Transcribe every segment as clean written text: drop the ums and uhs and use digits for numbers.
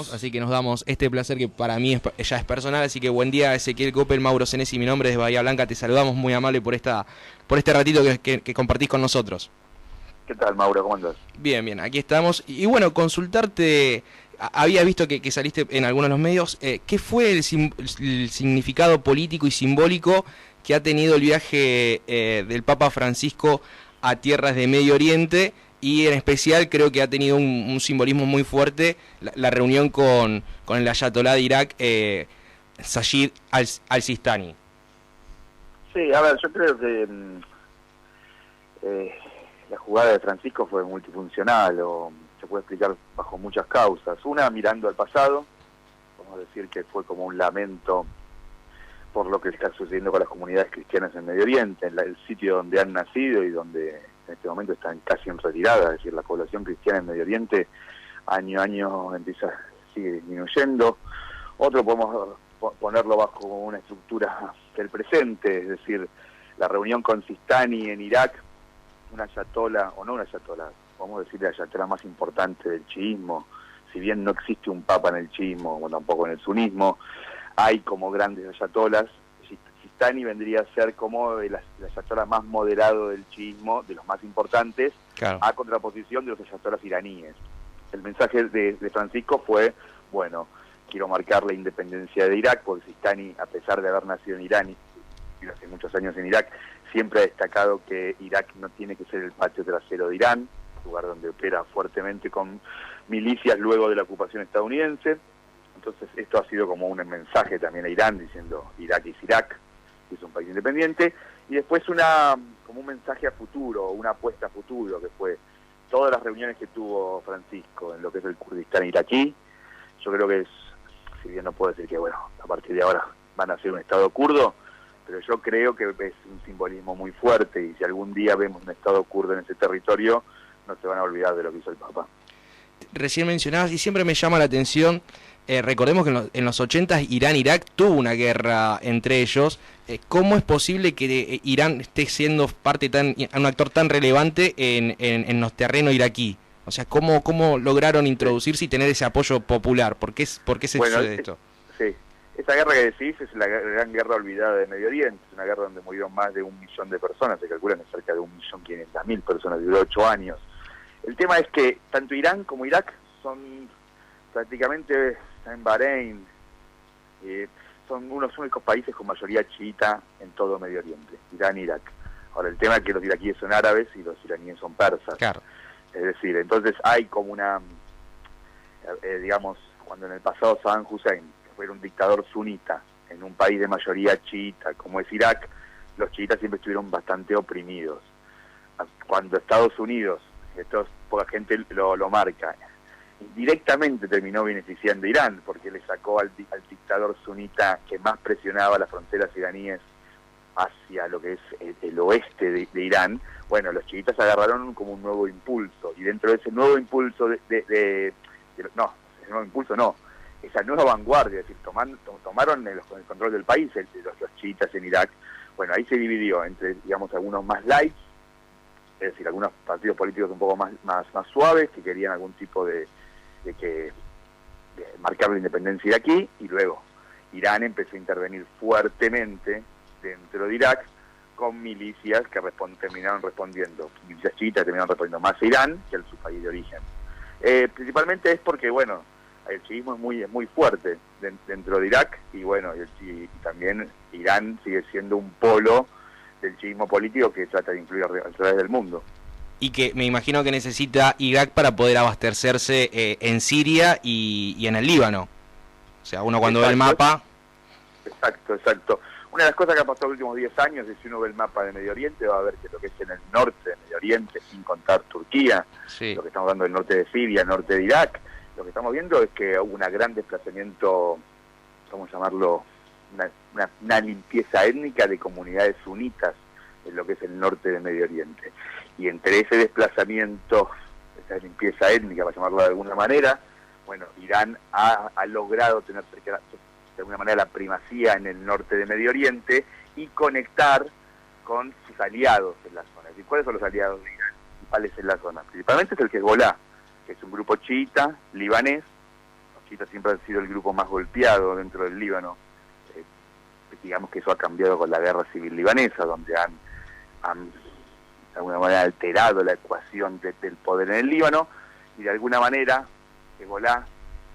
Así que nos damos este placer que para mí ya es personal. Así que buen día, Ezequiel Coppel, Mauro Senesi, mi nombre es Bahía Blanca. Te saludamos, muy amable por este ratito que compartís con nosotros. ¿Qué tal, Mauro? ¿Cómo andás? Bien, bien, aquí estamos. Y bueno, consultarte, había visto que saliste en algunos de los medios. ¿Qué fue el significado político y simbólico que ha tenido el viaje del Papa Francisco a tierras de Medio Oriente? Y en especial creo que ha tenido un simbolismo muy fuerte la reunión con el ayatolá de Irak, Sajid al-Sistani. Sí, a ver, yo creo que la jugada de Francisco fue multifuncional, o se puede explicar bajo muchas causas. Una, mirando al pasado, podemos decir que fue como un lamento por lo que está sucediendo con las comunidades cristianas en Medio Oriente, en el sitio donde han nacido y donde en este momento están casi en retirada, es decir, la población cristiana en Medio Oriente año a año sigue disminuyendo. Otro podemos ponerlo bajo una estructura del presente, es decir, la reunión con Sistani en Irak, un ayatolá, o no un ayatolá, podemos decir el ayatolá más importante del chiismo, si bien no existe un papa en el chiismo, o tampoco en el sunismo, hay como grandes ayatolás. Sistani vendría a ser como el ayatolá más moderado del chiismo, de los más importantes, claro, a contraposición de los ayatolás iraníes. El mensaje de Francisco fue, bueno, quiero marcar la independencia de Irak, porque Sistani, a pesar de haber nacido en Irán y hace muchos años en Irak, siempre ha destacado que Irak no tiene que ser el patio trasero de Irán, lugar donde opera fuertemente con milicias luego de la ocupación estadounidense. Entonces esto ha sido como un mensaje también a Irán, diciendo Irak es Irak, que es un país independiente, y después como un mensaje a futuro, una apuesta a futuro, que fue todas las reuniones que tuvo Francisco en lo que es el Kurdistán iraquí. Yo creo que si bien no puedo decir que, bueno, a partir de ahora van a ser un Estado kurdo, pero yo creo que es un simbolismo muy fuerte, y si algún día vemos un Estado kurdo en ese territorio, no se van a olvidar de lo que hizo el Papa. Recién mencionabas, y siempre me llama la atención, recordemos que en los 80 Irán-Irak tuvo una guerra entre ellos. ¿Cómo es posible que Irán esté siendo un actor tan relevante en los terrenos iraquí? O sea, ¿cómo lograron introducirse y tener ese apoyo popular? ¿Por qué se sucede esto? Sí, esa guerra que decís es la gran guerra olvidada de Medio Oriente, es una guerra donde murieron más de 1 millón de personas, se calculan que cerca de 1.500.000 personas, duró 8 años. El tema es que tanto Irán como Irak son prácticamente, en Bahrein, son unos únicos países con mayoría chiita en todo Medio Oriente, Irán e Irak. Ahora, el tema es que los iraquíes son árabes y los iraníes son persas. Claro. Es decir, entonces hay como una, digamos, cuando en el pasado Saddam Hussein, que fue un dictador sunita en un país de mayoría chiita como es Irak, los chiitas siempre estuvieron bastante oprimidos. Cuando Estados Unidos, esto poca gente lo marca, directamente terminó beneficiando a Irán, porque le sacó al dictador sunita que más presionaba las fronteras iraníes hacia lo que es el oeste de Irán. Bueno, los chiitas agarraron como un nuevo impulso, y dentro de ese nuevo impulso esa nueva vanguardia, es decir, tomaron el control del país, los chiitas en Irak. Bueno, ahí se dividió entre, digamos, algunos más light, es decir, algunos partidos políticos un poco más suaves, que querían algún tipo de marcar la independencia iraquí, y luego Irán empezó a intervenir fuertemente dentro de Irak con milicias que terminaron respondiendo, milicias chiitas terminaron respondiendo más a Irán que a su país de origen. Principalmente es porque, bueno, el chiismo es muy fuerte dentro de Irak, y bueno, y también Irán sigue siendo un polo del chiismo político que trata de influir a través del mundo. Y que me imagino que necesita Irak para poder abastecerse en Siria y en el Líbano. O sea, uno cuando ve el mapa... Exacto. Una de las cosas que ha pasado en los últimos 10 años es, si uno ve el mapa de Medio Oriente, va a ver que lo que es en el norte de Medio Oriente, sin contar Turquía, sí, lo que estamos hablando del norte de Siria, el norte de Irak, lo que estamos viendo es que hubo un gran desplazamiento, vamos a llamarlo, una limpieza étnica de comunidades sunitas en lo que es el norte de Medio Oriente. Y entre ese desplazamiento, esa limpieza étnica, para llamarlo de alguna manera, bueno, Irán ha logrado tener de alguna manera la primacía en el norte de Medio Oriente y conectar con sus aliados en la zona. ¿Y cuáles son los aliados de Irán principales en la zona? Principalmente es el Hezbollah, que es un grupo chiita, libanés, chiitas siempre han sido el grupo más golpeado dentro del Líbano. Digamos que eso ha cambiado con la guerra civil libanesa, donde han de alguna manera alterado la ecuación del poder en el Líbano, y de alguna manera Hezbolá,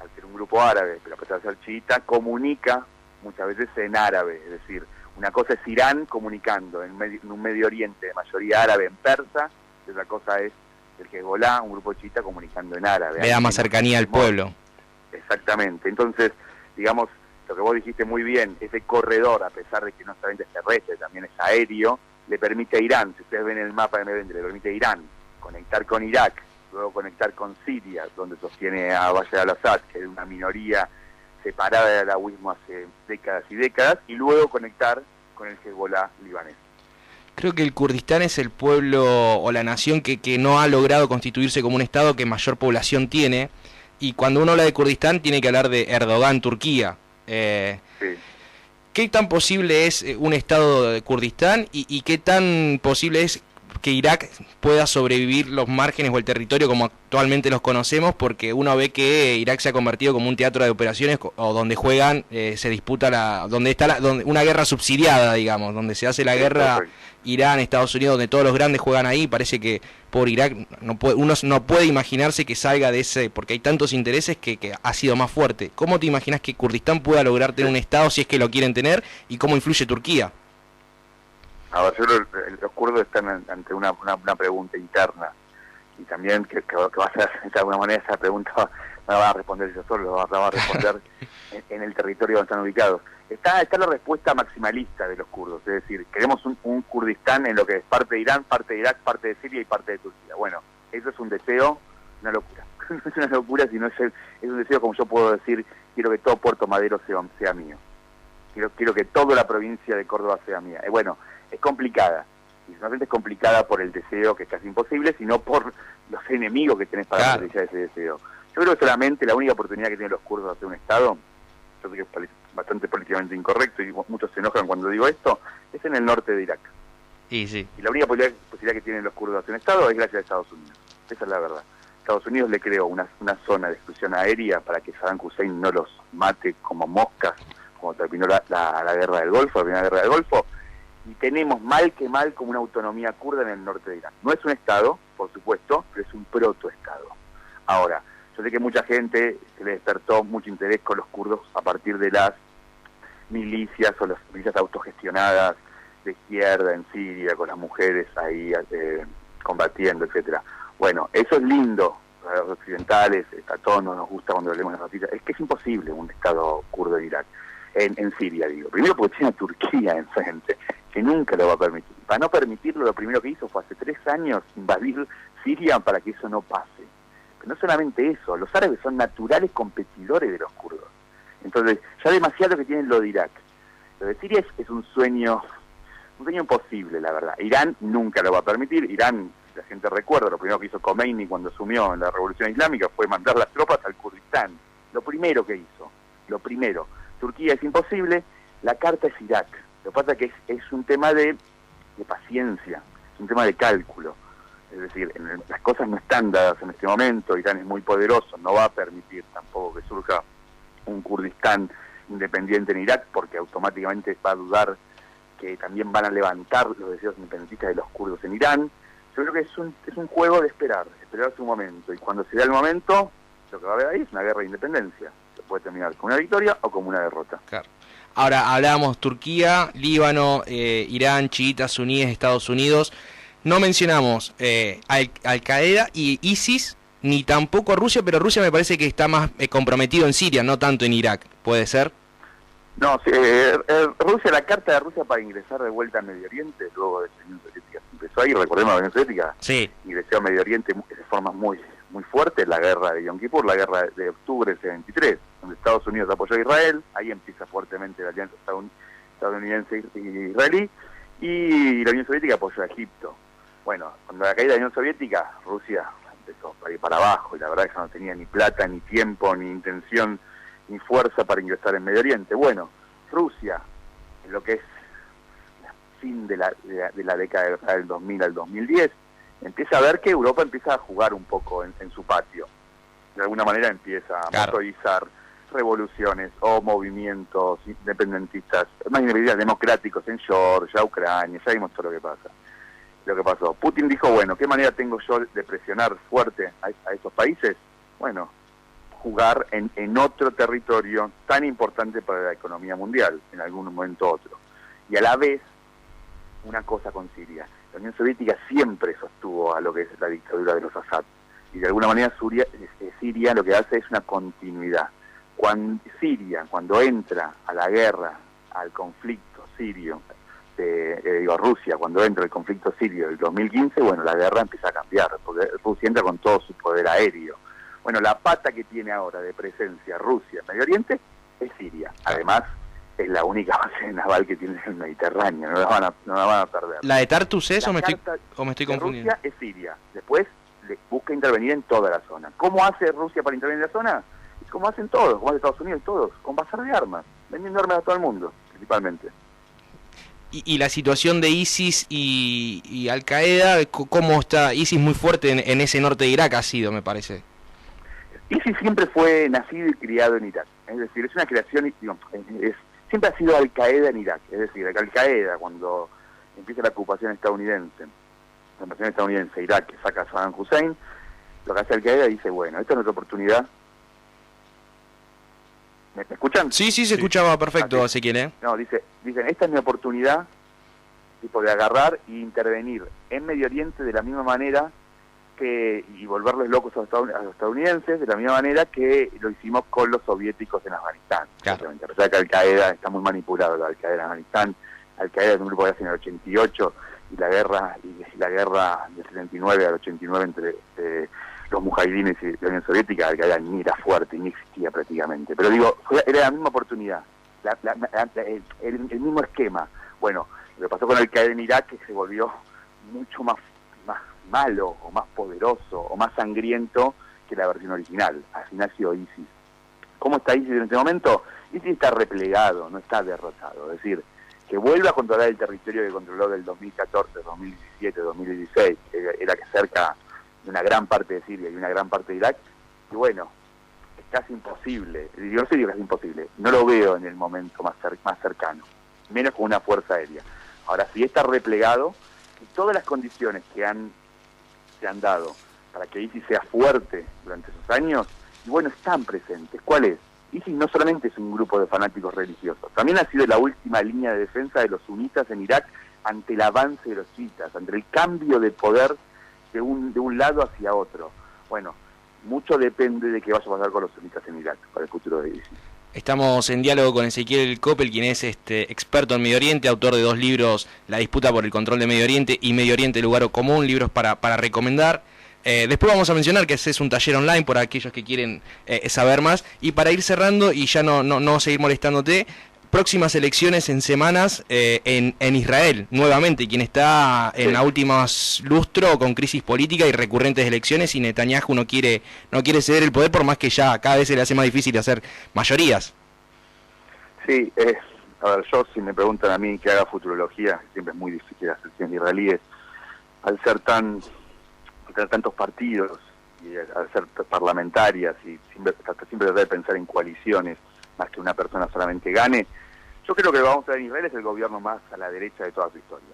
al ser un grupo árabe, pero a pesar de ser chiita, comunica muchas veces en árabe, es decir, una cosa es Irán comunicando en un Medio Oriente de mayoría árabe en persa, y otra cosa es el Hezbolá, un grupo chiita comunicando en árabe. Le da más cercanía al pueblo. Exactamente, entonces, digamos, lo que vos dijiste muy bien, ese corredor, a pesar de que no solamente es terrestre, también es aéreo, le permite a Irán, si ustedes ven el mapa de Medellín, le permite a Irán conectar con Irak, luego conectar con Siria, donde sostiene a Bashar al-Assad, que es una minoría separada del alawismo hace décadas y décadas, y luego conectar con el Hezbolá libanés. Creo que el Kurdistán es el pueblo o la nación que no ha logrado constituirse como un estado que mayor población tiene, y cuando uno habla de Kurdistán tiene que hablar de Erdogan, Turquía. Sí. ¿Qué tan posible es un estado de Kurdistán y qué tan posible es que Irak pueda sobrevivir los márgenes o el territorio como actualmente los conocemos? Porque uno ve que Irak se ha convertido como un teatro de operaciones o donde juegan, se disputa donde está una guerra subsidiada, digamos, donde se hace la guerra Irán, Estados Unidos, donde todos los grandes juegan ahí. Parece que por Irak uno no puede imaginarse que salga de ese, porque hay tantos intereses que ha sido más fuerte. ¿Cómo te imaginas que Kurdistán pueda lograr tener un estado si es que lo quieren tener, y cómo influye Turquía? Ahora, los kurdos están ante una pregunta interna, y también que va a ser, de alguna manera, esa pregunta no la va a responder ellos solos, la va a responder en el territorio donde están ubicados. Está la respuesta maximalista de los kurdos, es decir, queremos un Kurdistán en lo que es parte de Irán, parte de Irak, parte de Siria y parte de Turquía. Bueno, eso es un deseo, una locura. No es una locura, sino es un deseo, como yo puedo decir, quiero que todo Puerto Madero sea mío. Quiero que toda la provincia de Córdoba sea mía. Bueno, es complicada, y no solamente es complicada por el deseo, que es casi imposible, sino por los enemigos que tenés para realizar ese deseo. Yo creo que solamente la única oportunidad que tienen los kurdos de hacer un Estado, yo sé que es bastante políticamente incorrecto y muchos se enojan cuando digo esto, es en el norte de Irak. Y la única posibilidad que tienen los kurdos de hacer un Estado es gracias a Estados Unidos. Esa es la verdad. Estados Unidos le creó una zona de exclusión aérea para que Saddam Hussein no los mate como moscas, como terminó la guerra del Golfo, la primera guerra del Golfo, y tenemos mal que mal como una autonomía kurda en el norte de Irán. No es un Estado, por supuesto, pero es un protoestado. Ahora, yo sé que mucha gente se le despertó mucho interés con los kurdos a partir de las milicias o las milicias autogestionadas de izquierda en Siria, con las mujeres ahí combatiendo, etcétera. Bueno, eso es lindo para los occidentales, a todos nos gusta cuando leemos las noticias. Es que es imposible un Estado kurdo en Irak, en Siria, digo. Primero porque tiene a Turquía enfrente, que nunca lo va a permitir. Para no permitirlo, lo primero que hizo fue hace 3 años invadir Siria para que eso no pase. Pero no solamente eso, los árabes son naturales competidores de los kurdos. Entonces, ya demasiado que tienen lo de Irak. Lo de Siria es un sueño imposible, la verdad. Irán nunca lo va a permitir. Irán, la gente recuerda, lo primero que hizo Khomeini cuando asumió en la Revolución Islámica fue mandar las tropas al Kurdistán. Lo primero que hizo, lo primero. Turquía es imposible, la carta es Irak. Lo que pasa es que es un tema de paciencia, es un tema de cálculo. Es decir, las cosas no están dadas en este momento, Irán es muy poderoso, no va a permitir tampoco que surja un Kurdistán independiente en Irak, porque automáticamente va a dudar que también van a levantar los deseos independentistas de los kurdos en Irán. Yo creo que es un juego de esperar su momento, y cuando se da el momento, lo que va a haber ahí es una guerra de independencia. Se puede terminar con una victoria o como una derrota. Claro. Ahora, hablábamos Turquía, Líbano, Irán, chiitas suníes, Estados Unidos. No mencionamos Al-Qaeda y ISIS, ni tampoco Rusia, pero Rusia me parece que está más comprometido en Siria, no tanto en Irak. ¿Puede ser? No, Rusia, la carta de Rusia para ingresar de vuelta a Medio Oriente, luego de la Unión Soviética, empezó ahí, recordemos la Unión Soviética, sí, ingresó a Medio Oriente de forma muy fuerte, la guerra de Yom Kippur, la guerra de octubre del 73, donde Estados Unidos apoyó a Israel, ahí empieza fuertemente la alianza estadounidense y israelí, y la Unión Soviética apoyó a Egipto. Bueno, cuando la caída de la Unión Soviética, Rusia empezó a ir para abajo, y la verdad es que no tenía ni plata, ni tiempo, ni intención, ni fuerza para ingresar en Medio Oriente. Bueno, Rusia, en lo que es el fin de la década del 2000 al 2010, empieza a ver que Europa empieza a jugar un poco en su patio. De alguna manera empieza a motorizar revoluciones o movimientos independentistas, más independentistas democráticos en Georgia, Ucrania, ya vimos todo lo que pasa. Lo que pasó. Putin dijo, bueno, ¿qué manera tengo yo de presionar fuerte a esos países? Bueno, jugar en otro territorio tan importante para la economía mundial, en algún momento u otro. Y a la vez, una cosa con Siria. La Unión Soviética siempre sostuvo a lo que es la dictadura de los Assad. Y de alguna manera Siria lo que hace es una continuidad. Siria, cuando entra a la guerra, al conflicto sirio, Rusia, cuando entra el conflicto sirio del 2015, bueno, la guerra empieza a cambiar, porque Rusia entra con todo su poder aéreo. Bueno, la pata que tiene ahora de presencia Rusia en Medio Oriente es Siria. Además, es la única base naval que tiene en el Mediterráneo, no la van a perder. ¿La de Tartus es o me estoy confundiendo? Rusia es Siria. Después busca intervenir en toda la zona. ¿Cómo hace Rusia para intervenir en la zona? Como hacen todos, como hace Estados Unidos, todos, con bazar de armas, vendiendo armas a todo el mundo, principalmente. Y la situación de ISIS y Al-Qaeda, ¿cómo está? ISIS muy fuerte en ese norte de Irak ha sido, me parece. ISIS siempre fue nacido y criado en Irak, es decir, es una creación, siempre ha sido Al-Qaeda en Irak, es decir, Al-Qaeda cuando empieza la ocupación estadounidense, Irak, que saca a Saddam Hussein, lo que hace Al-Qaeda dice, bueno, esta es nuestra oportunidad. ¿Me escuchan? Sí, se escuchaba perfecto, Ezequiel, ¿eh? No, dicen, esta es mi oportunidad tipo de agarrar e intervenir en Medio Oriente de la misma manera y volverlos locos a los estadounidenses, de la misma manera que lo hicimos con los soviéticos en Afganistán. Claro. A pesar de que Al-Qaeda está muy manipulado, la Al-Qaeda en Afganistán, Al-Qaeda es un grupo que hace en el 88, y la guerra del 79 al 89 entre los mujahidines y la Unión Soviética, Al-Qaeda ni era fuerte, ni existía prácticamente. Pero digo, era la misma oportunidad, el mismo esquema. Bueno, lo que pasó con Al-Qaeda en Irak es que se volvió mucho más malo, o más poderoso, o más sangriento que la versión original. Así nació ISIS. ¿Cómo está ISIS en este momento? ISIS está replegado, no está derrotado. Es decir, que vuelva a controlar el territorio que controló del 2014, 2017, 2016, que era que cerca de una gran parte de Siria y una gran parte de Irak, y bueno, es casi imposible, yo no sé si es casi imposible, no lo veo en el momento más cercano, menos con una fuerza aérea. Ahora, si está replegado, y todas las condiciones que se han dado para que ISIS sea fuerte durante esos años, y bueno, están presentes. ¿Cuál es? ISIS no solamente es un grupo de fanáticos religiosos, también ha sido la última línea de defensa de los sunitas en Irak ante el avance de los chiitas, ante el cambio de poder de un lado hacia otro. Bueno, mucho depende de qué vaya a pasar con los sunitas en Irak para el futuro de ISIS. Estamos en diálogo con Ezequiel Coppel, quien es experto en Medio Oriente, autor de 2 libros, La disputa por el control de Medio Oriente y Medio Oriente, lugar común, libros para recomendar. Después vamos a mencionar que es un taller online por aquellos que quieren saber más. Y para ir cerrando y ya no seguir molestándote, próximas elecciones en semanas en Israel, nuevamente, quien está en la última lustro con crisis política y recurrentes elecciones, y Netanyahu no quiere ceder el poder, por más que ya cada vez se le hace más difícil hacer mayorías. Sí, a ver, si me preguntan a mí que haga futurología, siempre es muy difícil las elecciones israelíes, al ser tener tantos partidos, y al ser parlamentarias, y siempre tratar de pensar en coaliciones, más que una persona solamente gane. Yo creo que lo que vamos a ver en Israel es el gobierno más a la derecha de toda su historia.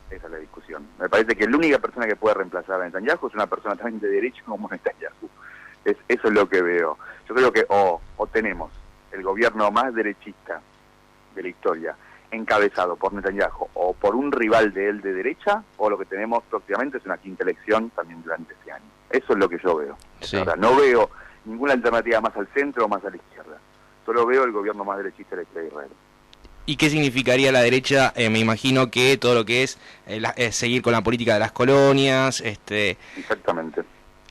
Esa es la discusión. Me parece que la única persona que puede reemplazar a Netanyahu es una persona también de derecha como Netanyahu. Eso es lo que veo. Yo creo que o tenemos el gobierno más derechista de la historia, encabezado por Netanyahu o por un rival de él de derecha, o lo que tenemos próximamente es una quinta elección también durante este año. Eso es lo que yo veo. Sí. Ahora, no veo ninguna alternativa más al centro o más a la izquierda. Solo veo el gobierno más derechista de la historia de Israel. ¿Y qué significaría la derecha? Me imagino que todo lo que es seguir con la política de las colonias. Exactamente.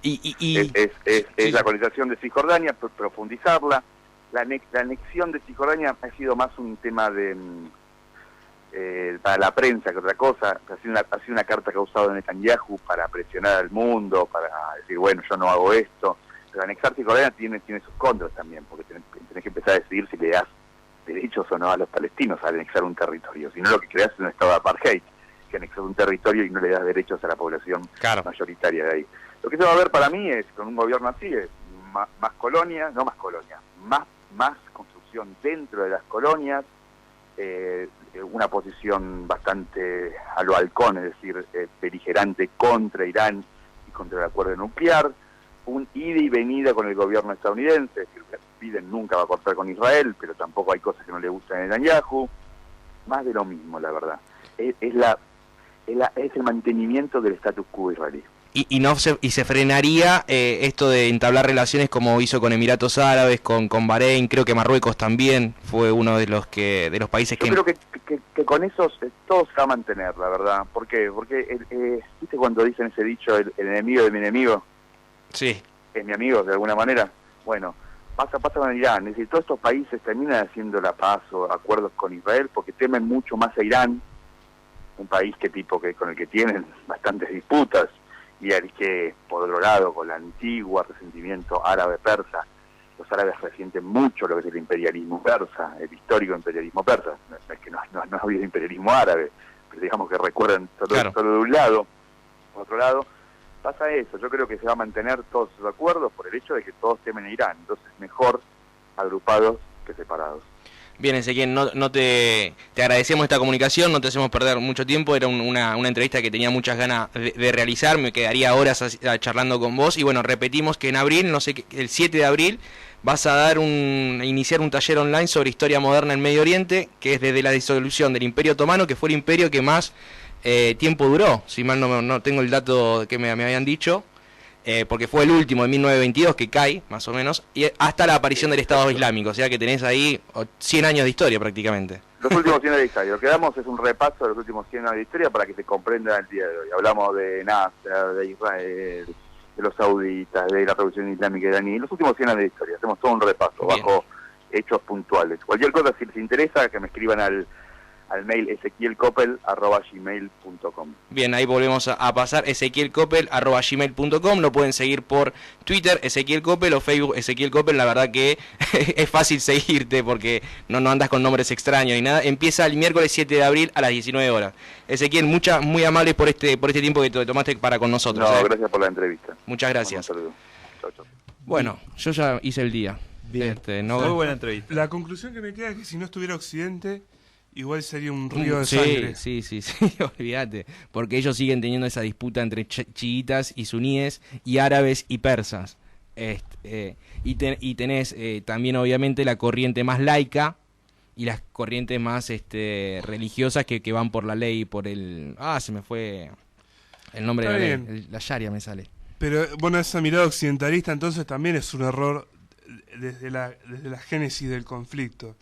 Es la colonización de Cisjordania, profundizarla. La anexión de Cisjordania ha sido más un tema para la prensa que otra cosa. Ha sido una carta que ha usado Netanyahu para presionar al mundo, para decir, bueno, yo no hago esto. Pero anexar Cisjordania tiene sus contras también, porque tenés que empezar a decidir si le das derechos o no a los palestinos al anexar un territorio. Si no, lo que creas es un estado de apartheid, que anexar un territorio y no le das derechos a la población mayoritaria de ahí. Lo que se va a ver para mí es, con un gobierno así, es más colonia, no más colonia, más construcción dentro de las colonias, una posición bastante a lo halcón, es decir, beligerante contra Irán y contra el acuerdo nuclear, un ida y venida con el gobierno estadounidense, es decir, Biden nunca va a cortar con Israel, pero tampoco hay cosas que no le gustan a Netanyahu, más de lo mismo, la verdad. Es el mantenimiento del status quo israelí. Y se frenaría esto de entablar relaciones como hizo con Emiratos Árabes, con Bahrein, creo que Marruecos también fue uno de los países que... Yo creo que con eso todo se va a mantener, la verdad. ¿Por qué? Porque, ¿viste cuando dicen ese dicho, el enemigo de mi enemigo? Sí. Es mi amigo, de alguna manera. Bueno, pasa con Irán. Es decir, todos estos países terminan haciendo la paz o acuerdos con Israel porque temen mucho más a Irán, un país con el que tienen bastantes disputas, y el que, por otro lado, con la antigua resentimiento árabe-persa, los árabes resienten mucho lo que es el imperialismo persa, el histórico imperialismo persa. No es que no ha habido imperialismo árabe, pero digamos que recuerdan solo de un lado. Por otro lado, pasa eso. Yo creo que se va a mantener todos esos acuerdos por el hecho de que todos temen a Irán. Entonces, mejor agrupados que separados. Bien, Ezequiel, te agradecemos esta comunicación, no te hacemos perder mucho tiempo, era una entrevista que tenía muchas ganas de realizar, me quedaría horas charlando con vos, y bueno, repetimos que en abril, el 7 de abril, vas a iniciar un taller online sobre historia moderna en Medio Oriente, que es desde la disolución del Imperio Otomano, que fue el imperio que más tiempo duró, si mal no tengo el dato que me habían dicho, porque fue el último de 1922 que cae, más o menos, y hasta la aparición del Estado Islámico, o sea que tenés ahí 100 años de historia prácticamente. Los últimos 100 años de historia, lo que damos es un repaso de los últimos 100 años de historia para que se comprenda el día de hoy. Hablamos de Nasser, de Israel, de los sauditas, de la revolución islámica iraní, los últimos 100 años de historia, hacemos todo un repaso. Bien. Bajo hechos puntuales. Cualquier cosa, si les interesa, que me escriban al mail ezequielcoppel@gmail.com. Bien, ahí volvemos a pasar, ezequielcoppel@gmail.com, lo pueden seguir por Twitter, Ezequiel Coppel, o Facebook, Ezequiel Coppel. La verdad que es fácil seguirte porque no andas con nombres extraños y nada. Empieza el miércoles 7 de abril a las 19 horas. Ezequiel, muy amable por este tiempo que te tomaste para con nosotros. No, gracias por la entrevista. Muchas gracias. Un saludo. Chau. Bueno, yo ya hice el día. Bien. Muy buena entrevista. La conclusión que me queda es que si no estuviera Occidente, igual sería un río de sangre. Sí, olvídate. Porque ellos siguen teniendo esa disputa entre chiitas y suníes y árabes y persas. Y tenés también obviamente la corriente más laica y las corrientes más religiosas que van por la ley, por el... se me fue el nombre Está de la bien. ley. La Sharia me sale. Pero bueno, esa mirada occidentalista entonces también es un error desde la génesis del conflicto.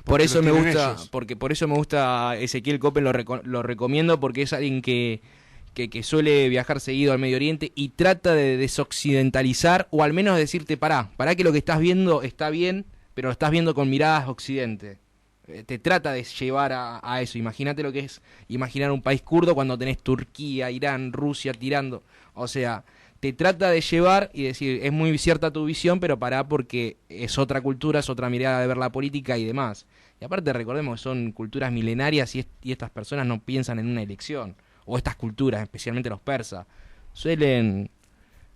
Por eso me gusta, ellos. por eso me gusta Ezequiel Coppel, lo recomiendo porque es alguien que suele viajar seguido al Medio Oriente y trata de desoccidentalizar, o al menos decirte, pará que lo que estás viendo está bien, pero lo estás viendo con miradas occidente. Te trata de llevar a eso. Imagínate lo que es imaginar un país kurdo cuando tenés Turquía, Irán, Rusia tirando. O sea, te trata de llevar y decir, es muy cierta tu visión, pero pará porque es otra cultura, es otra mirada de ver la política y demás. Y aparte recordemos que son culturas milenarias y estas personas no piensan en una elección. O estas culturas, especialmente los persas, suelen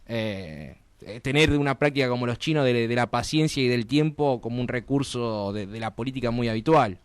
tener una práctica como los chinos de la paciencia y del tiempo como un recurso de la política muy habitual.